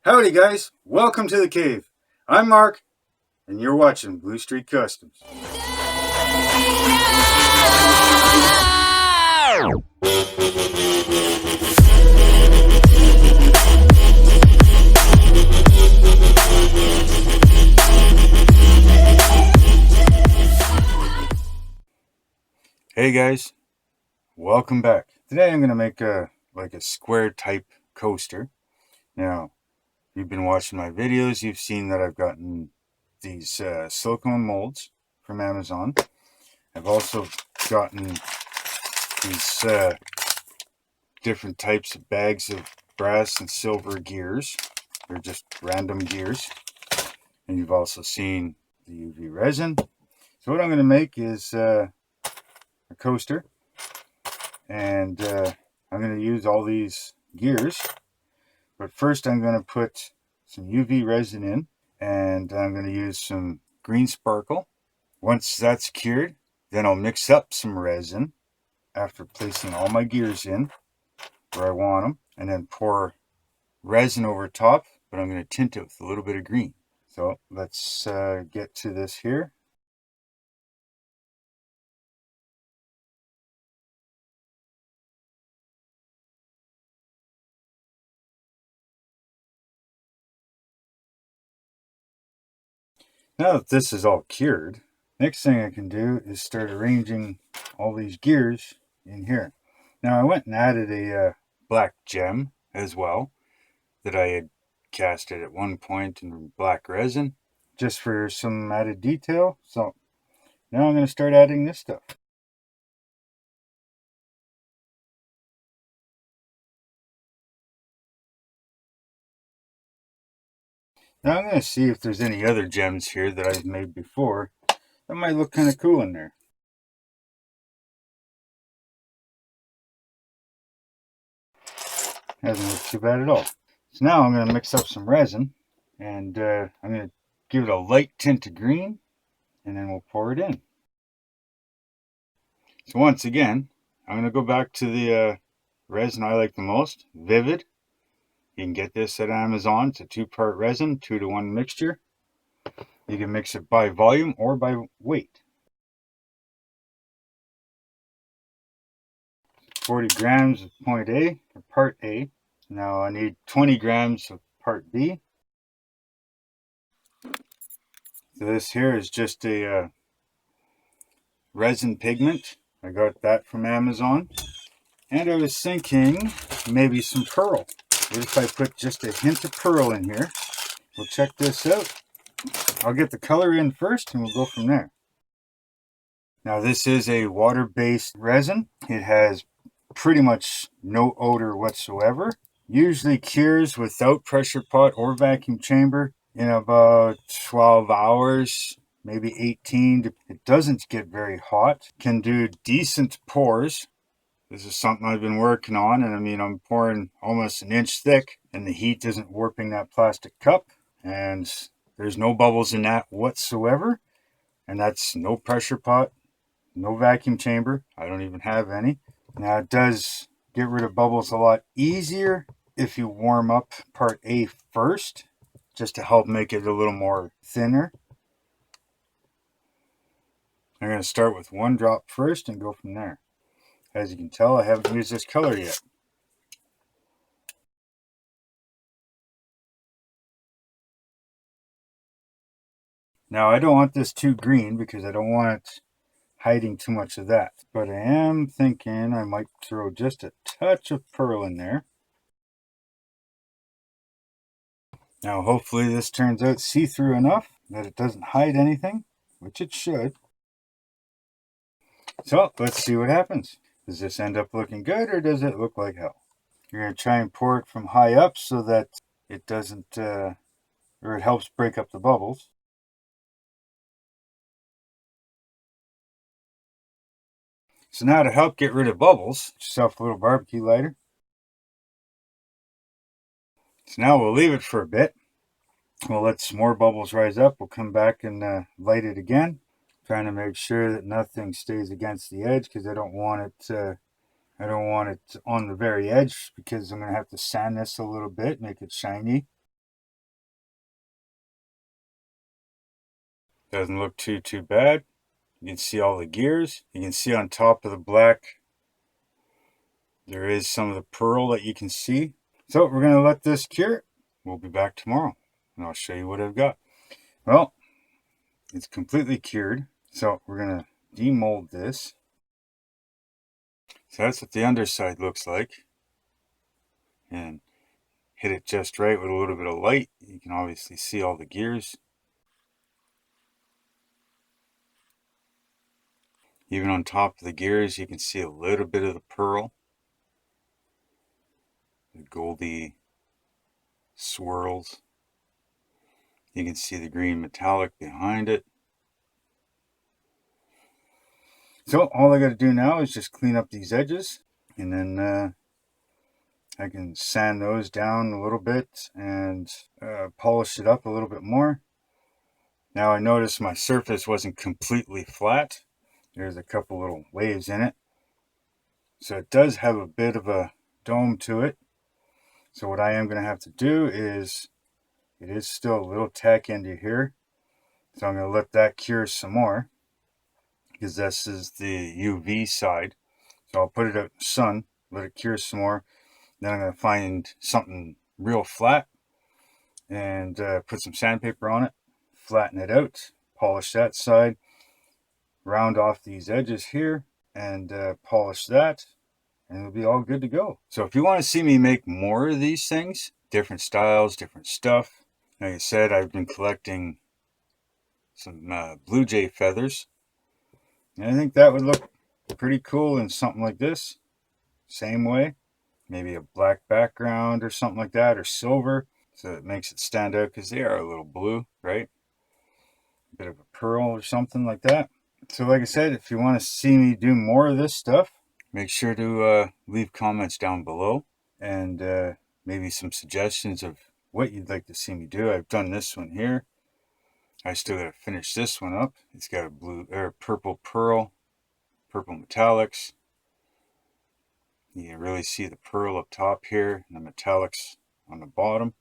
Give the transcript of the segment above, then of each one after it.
Howdy guys, welcome to the cave. I'm Mark, and you're watching Blue Street Customs. Hey guys, welcome back. Today I'm going to make a square type coaster. Now, if you've been watching my videos, you've seen that I've gotten these silicone molds from Amazon. I've also gotten these different types of bags of brass and silver gears. They're just random gears. And you've also seen the UV resin. So what I'm going to make is a coaster. And I'm going to use all these gears. But first I'm going to put some UV resin in. And I'm going to use some green sparkle. Once that's cured, then I'll mix up some resin after placing all my gears in where I want them, and then pour resin over top, but I'm going to tint it with a little bit of green. So let's get to this here. Now that this is all cured, next thing I can do is start arranging all these gears in here. Now I went and added a black gem as well that I had casted at one point in black resin just for some added detail. So now I'm going to start adding this stuff. Now I'm going to see if there's any other gems here that I've made before that might look kind of cool in there. Hasn't looked too bad at all. So now I'm going to mix up some resin, and I'm going to give it a light tint of green, and then we'll pour it in. So once again, I'm going to go back to the resin I like the most, VViViD. You can get this at Amazon. It's a 2-part resin, 2-to-1 mixture. You can mix it by volume or by weight. 40 grams of point A, or part A. Now I need 20 grams of part B. So this here is just a resin pigment. I got that from Amazon. And I was thinking maybe some pearl. What if I put just a hint of pearl in here? We'll check this out. I'll get the color in first and we'll go from there. Now this is a water-based resin. It has pretty much no odor whatsoever. Usually cures without pressure pot or vacuum chamber in about 12 hours, maybe 18. It doesn't get very hot. Can do decent pours. This is something I've been working on, and I mean, I'm pouring almost an inch thick, and the heat isn't warping that plastic cup, and there's no bubbles in that whatsoever. And that's no pressure pot, no vacuum chamber. I don't even have any. Now it does get rid of bubbles a lot easier if you warm up part A first, just to help make it a little more thinner. I'm going to start with 1 drop first and go from there. As you can tell, I haven't used this color yet. Now I don't want this too green because I don't want it hiding too much of that. But I am thinking I might throw just a touch of pearl in there. Now hopefully this turns out see-through enough that it doesn't hide anything, which it should. So let's see what happens. Does this end up looking good or does it look like hell? You're going to try and pour it from high up so that it doesn't, or it helps break up the bubbles. So now to help get rid of bubbles, get yourself a little barbecue lighter. So now we'll leave it for a bit. We'll let some more bubbles rise up. We'll come back and light it again. Trying to make sure that nothing stays against the edge because I don't want it on the very edge because I'm going to have to sand this a little bit, make it shiny. Doesn't look too bad. You can see all the gears. You can see on top of the black there is some of the pearl that you can see. So we're going to let this cure. We'll be back tomorrow and I'll show you what I've got. Well, it's completely cured. So we're going to demold this. So that's what the underside looks like. And hit it just right with a little bit of light. You can obviously see all the gears. Even on top of the gears, you can see a little bit of the pearl. The goldy swirls. You can see the green metallic behind it. So all I got to do now is just clean up these edges, and then I can sand those down a little bit and polish it up a little bit more. Now I noticed my surface wasn't completely flat. There's a couple little waves in it. So it does have a bit of a dome to it. So what I am going to have to do is, it is still a little tack into here. So I'm going to let that cure some more, because this is the UV side. So I'll put it out in the sun, let it cure some more. Then I'm going to find something real flat and put some sandpaper on it, flatten it out, polish that side, round off these edges here, and polish that, and it'll be all good to go. So if you want to see me make more of these things, different styles, different stuff, like I said, I've been collecting some blue jay feathers, and I think that would look pretty cool in something like this. Same way, maybe a black background or something like that, or silver, so it makes it stand out, because they are a little blue, right? A bit of a pearl or something like that. So like I said, if you want to see me do more of this stuff, make sure to leave comments down below, and maybe some suggestions of what you'd like to see me do. I've done this one here. I still got to finish this one up. It's got a blue or purple pearl, purple metallics. You can really see the pearl up top here and the metallics on the bottom.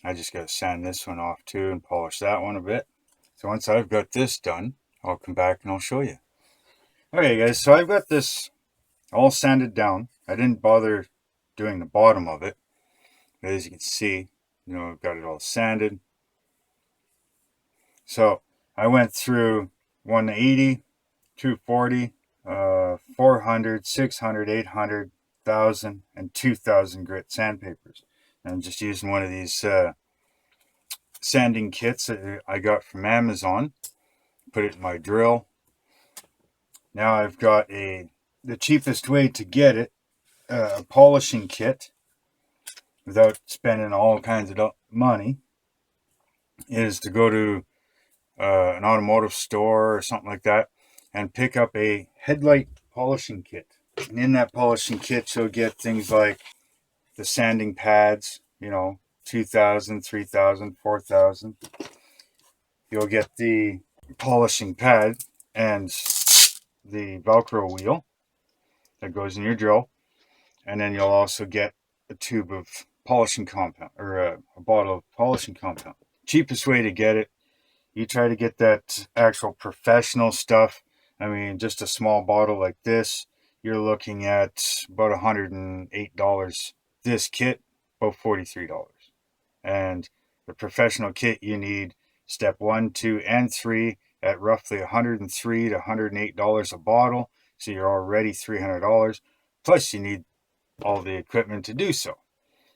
I just got to sand this one off too and polish that one a bit. So once I've got this done, I'll come back and I'll show you. Okay guys, so I've got this all sanded down. I didn't bother doing the bottom of it, but as you can see, you know, I've got it all sanded. So I went through 180, 240, 400, 600, 800, 1000, and 2000 grit sandpapers. I'm just using one of these sanding kits that I got from Amazon. Put it in my drill. Now I've got the cheapest way to get it, a polishing kit, without spending all kinds of money, is to go to an automotive store or something like that and pick up a headlight polishing kit. And in that polishing kit, you'll get things like the sanding pads, you know, 2000, 3000, 4000. You'll get the polishing pad and the Velcro wheel that goes in your drill. And then you'll also get a tube of polishing compound, or a bottle of polishing compound. Cheapest way to get it. You try to get that actual professional stuff. I mean, just a small bottle like this, you're looking at about $108. This kit, about $43. And the professional kit, you need step 1, 2, and 3 at roughly $103 to $108 a bottle. So you're already $300. Plus you need all the equipment to do so.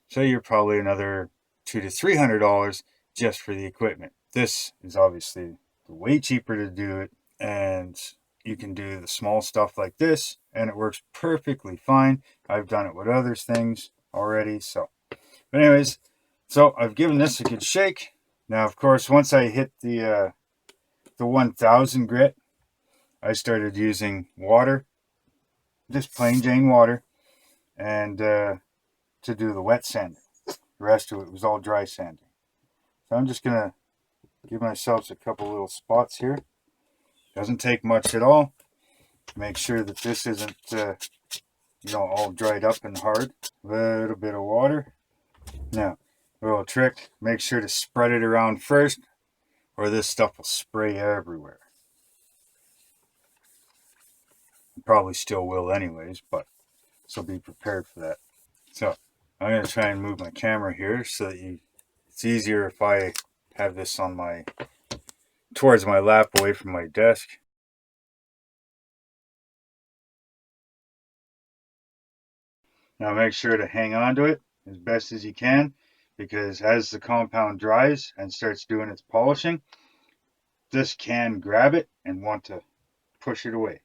So you're probably another $200 to $300 just for the equipment. This is obviously way cheaper to do it, and you can do the small stuff like this, and it works perfectly fine. I've done it with other things already. So, but anyways, so I've given this a good shake. Now, of course, once I hit the 1000 grit, I started using water, just plain Jane water, and to do the wet sanding. The rest of it was all dry sanding. So I'm just gonna give myself a couple little spots here. Doesn't take much at all. Make sure that this isn't you know, all dried up and hard. A little bit of water. Now, a little trick, make sure to spread it around first. or this stuff will spray everywhere. It probably still will anyways, but so be prepared for that. So I'm going to try and move my camera here so that it's easier if I have this on towards my lap away from my desk. Now make sure to hang on to it as best as you can, because as the compound dries and starts doing its polishing, this can grab it and want to push it away.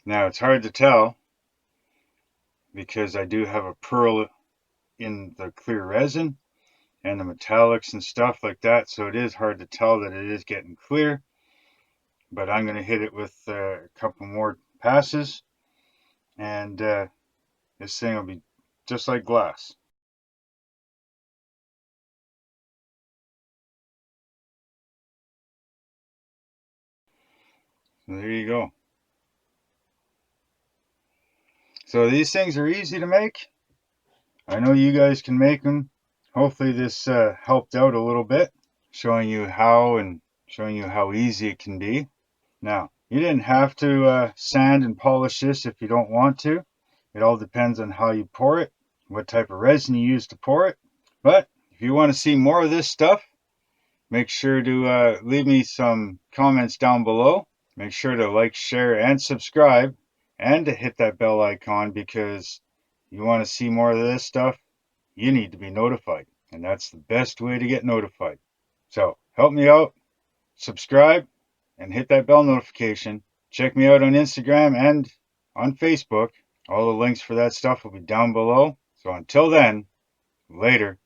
Now it's hard to tell because I do have a pearl in the clear resin and the metallics and stuff like that, so it is hard to tell that it is getting clear. But I'm going to hit it with a couple more passes, and this thing will be just like glass. So there you go. So these things are easy to make. I know you guys can make them. Hopefully this helped out a little bit, showing you how and showing you how easy it can be. Now, you didn't have to sand and polish this if you don't want to. It all depends on how you pour it, what type of resin you use to pour it. But if you want to see more of this stuff, make sure to leave me some comments down below. Make sure to like, share, and subscribe, and to hit that bell icon, because you want to see more of this stuff, you need to be notified. And that's the best way to get notified. So help me out, subscribe, and hit that bell notification. Check me out on Instagram and on Facebook. All the links for that stuff will be down below. So until then, later.